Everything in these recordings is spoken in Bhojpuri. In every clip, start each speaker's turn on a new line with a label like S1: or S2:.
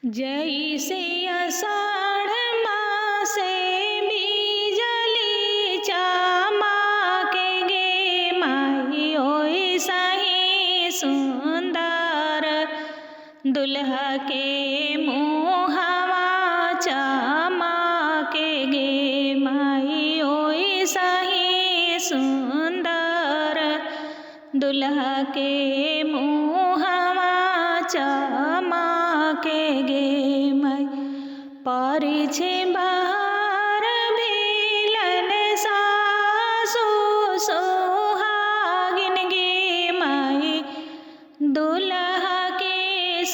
S1: जैसे आषाढ़ मासे बिजली चमके गे माई ओइसा ही सुंदर दुल्हा के मुहवा चमके गे माई ओइसा ही सुंदर दुल्हा के मुहवा चमके गे माई परिछे बाहर भिलन सासु सोहागिन गे माई दुल्हा के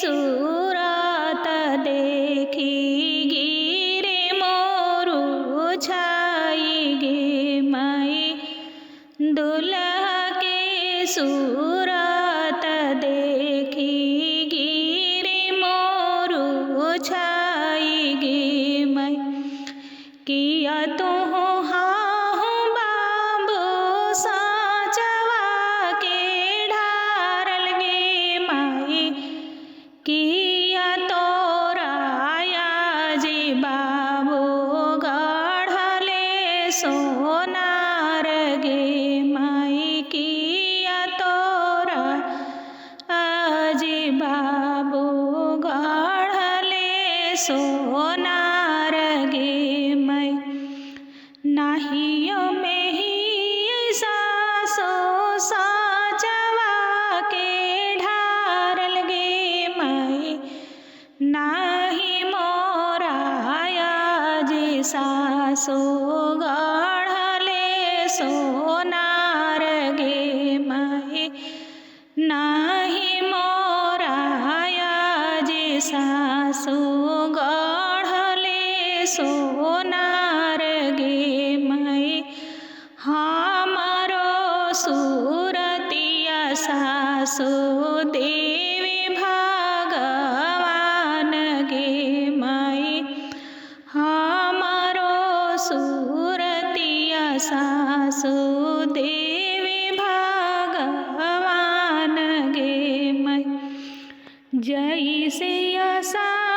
S1: सूरत देखी गिरे मोरू छाई गे माई दुल्हा के सूरत देखी गिरे मोरू छाई गे माई किया तो हाहू बाबू साचवा के ढारल गे माई किया तोराया जी बाबू गढ़ले सोनार गे माई किया तोरा जी बाबू गढ़ले सोनार गे माई नाहियो में ही सासो साचवा के ढारल गे माई नाही मोराया जी सासो गढ़ले सोनार गे माई नाही मोराया जी सासो गढ़ले सोनार गे माई हमारो सूरतिया सासु देवी भगवान गे माई हमारो सूरतिया सासु देवी भगवान गे माई जैसे आषाढ़